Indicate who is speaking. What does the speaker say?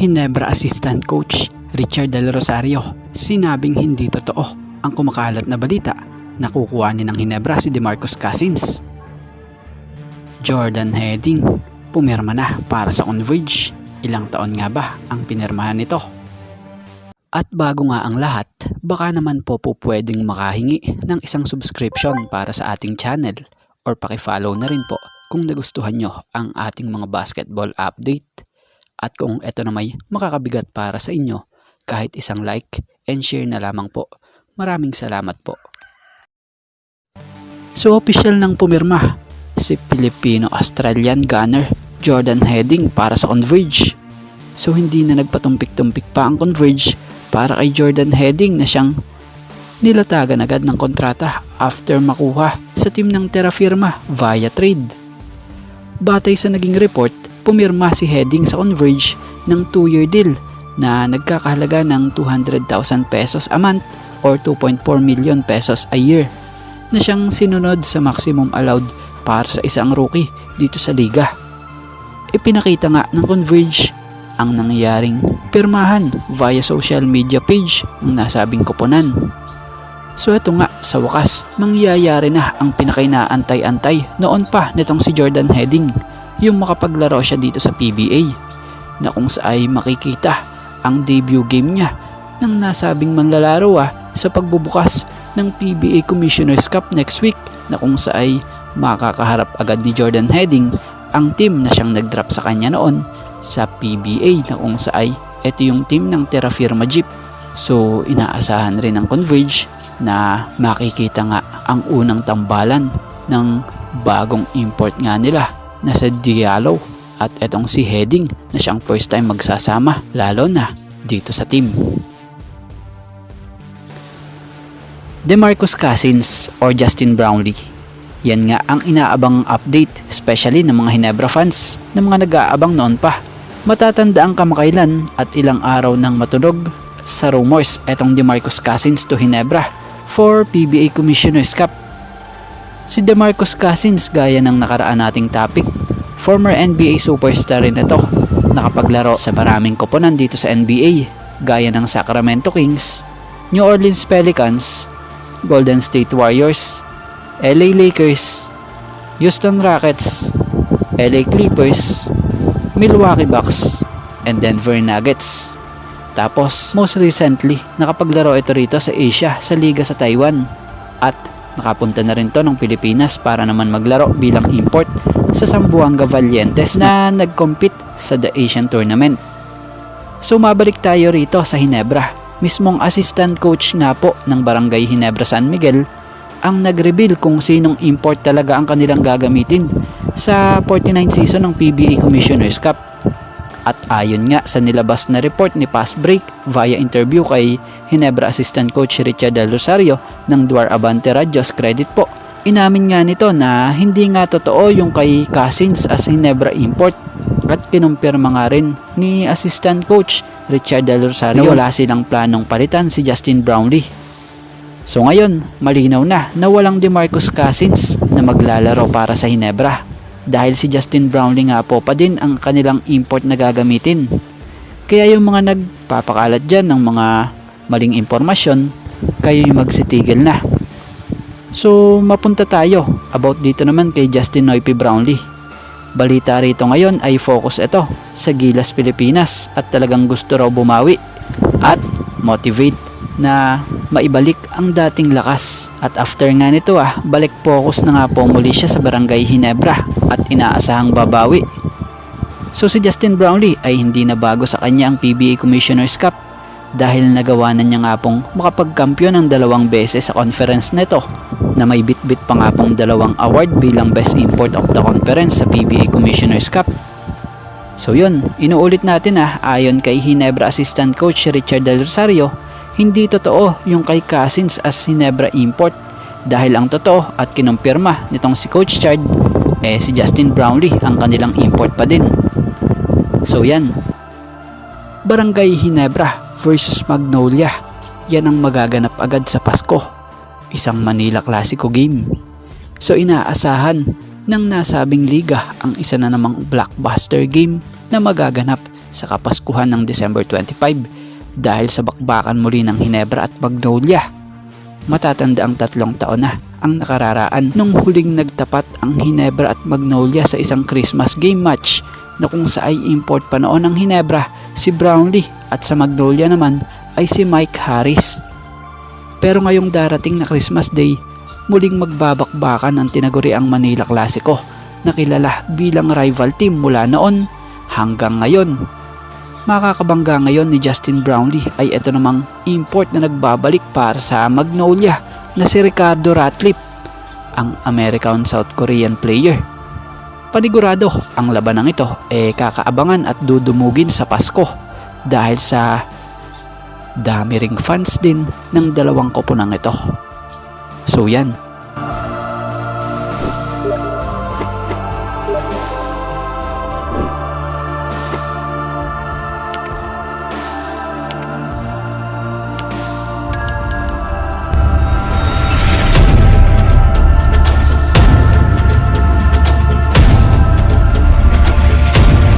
Speaker 1: Ginebra assistant coach Richard Del Rosario sinabing hindi totoo ang kumakalat na balita na kukuhanin ng Ginebra si DeMarcus Cousins. Jordan Heading pumirma na para sa Converge. Ilang taon nga ba ang pinirmahan nito? At bago nga ang lahat, baka naman po pwedeng makahingi ng isang subscription para sa ating channel or pakifollow na rin po kung nagustuhan nyo ang ating mga basketball update. At kung ito na may makakabigat para sa inyo, kahit isang like and share na lamang po. Maraming salamat po. So official nang pumirma si Filipino-Australian gunner Jordan Heading para sa Converge. So hindi na nagpatumpik-tumpik pa ang Converge para kay Jordan Heading na siyang nilatagan agad ng kontrata after makuha sa team ng Terra Firma via trade. Batay sa naging report, pumirma si Heading sa Converge ng 2-year deal na nagkakahalaga ng 200,000 pesos a month or 2.4 million pesos a year na siyang sinunod sa maximum allowed para sa isang rookie dito sa liga. Ipinakita nga ng Converge ang nangyaring pirmahan via social media page ng nasabing koponan. So ito nga, sa wakas, mangyayari na ang pinakainaantay-antay noon pa nitong si Jordan Heading, yung makapaglaro siya dito sa PBA, na kung saan ay makikita ang debut game niya ng nasabing manlalaro sa pagbubukas ng PBA Commissioner's Cup next week, na kung saan ay makakaharap agad ni Jordan Heading ang team na siyang nag-drop sa kanya noon sa PBA, na kung saan ay ito yung team ng Terra Firma Jeep. So inaasahan rin ng Converge na makikita nga ang unang tambalan ng bagong import nga nila na sa Diallo at etong si Heading na siyang first time magsasama lalo na dito sa team. DeMarcus Cousins or Justin Brownlee, yan nga ang inaabang update, especially ng mga Ginebra fans na mga nag-aabang noon pa. Matatanda ang kamakailan at ilang araw nang matunog sa rumors etong DeMarcus Cousins to Ginebra for PBA Commissioner's Cup. Si DeMarcus Cousins, gaya ng nakaraan nating topic, former NBA superstar rin ito. Nakapaglaro sa maraming koponan dito sa NBA gaya ng Sacramento Kings, New Orleans Pelicans, Golden State Warriors, LA Lakers, Houston Rockets, LA Clippers, Milwaukee Bucks, and Denver Nuggets. Tapos most recently, nakapaglaro ito rito sa Asia sa liga sa Taiwan at nakapunta na rin to ng Pilipinas para naman maglaro bilang import sa Zamboanga Valientes na nag-compete sa The Asian Tournament. So mabalik tayo rito sa Ginebra. Mismong assistant coach nga po ng Barangay Ginebra San Miguel ang nag-reveal kung sinong import talaga ang kanilang gagamitin sa 49 season ng PBA Commissioner's Cup. At ayon nga sa nilabas na report ni Fast Break via interview kay Ginebra assistant coach Richard Del Rosario ng Duar Abante Radios, credit po, inamin nga nito na hindi nga totoo yung kay Cousins as Ginebra import at kinumpirma nga rin ni assistant coach Richard Del Rosario na wala silang planong palitan si Justin Brownlee. So ngayon, malinaw na walang DeMarcus Cousins na maglalaro para sa Ginebra dahil si Justin Brownlee nga po pa din ang kanilang import na gagamitin. Kaya yung mga nagpapakalat dyan ng mga maling impormasyon, kayo yung magsitigil na. So mapunta tayo about dito naman kay Justin Noype Brownlee. Balita rito ngayon ay focus ito sa Gilas Pilipinas at talagang gusto raw bumawi at motivate na maibalik ang dating lakas. At after nga nito balik focus na nga po muli siya sa Barangay Ginebra at inaasahang babawi. So si Justin Brownlee ay hindi na bago sa kanya ang PBA Commissioner's Cup dahil nagawa na niya nga pong makapagkampiyon ng 2 beses sa conference nito na may bit-bit pa nga pong 2 award bilang Best Import of the Conference sa PBA Commissioner's Cup. So yun, inuulit natin ayon kay Ginebra Assistant Coach Richard Del Rosario, hindi totoo yung kay Cousins as Ginebra import dahil ang totoo at kinumpirma nitong si Coach Chard si Justin Brownlee ang kanilang import pa din. So yan, Barangay Ginebra versus Magnolia, yan ang magaganap agad sa Pasko, isang Manila Clasico game. So inaasahan ng nasabing liga ang isa na namang blockbuster game na magaganap sa Kapaskuhan ng December 25 dahil sa bakbakan muli ng Ginebra at Magnolia. Matatanda ang 3 taon na ang nakararaan nung huling nagtapat ang Ginebra at Magnolia sa isang Christmas game match na kung sa ay import pa noon ng Ginebra si Brownlee at sa Magnolia naman ay si Mike Harris. Pero ngayong darating na Christmas Day, muling magbabakbakan ang tinaguriang Manila Clasico na kilala bilang rival team mula noon hanggang ngayon. Makakabangga ngayon ni Justin Brownlee ay ito namang import na nagbabalik para sa Magnolia na si Ricardo Ratliff, ang American-South Korean player. Panigurado ang labanang ito kakaabangan at dudumugin sa Pasko dahil sa dami ring fans din ng dalawang koponang ito. So yan,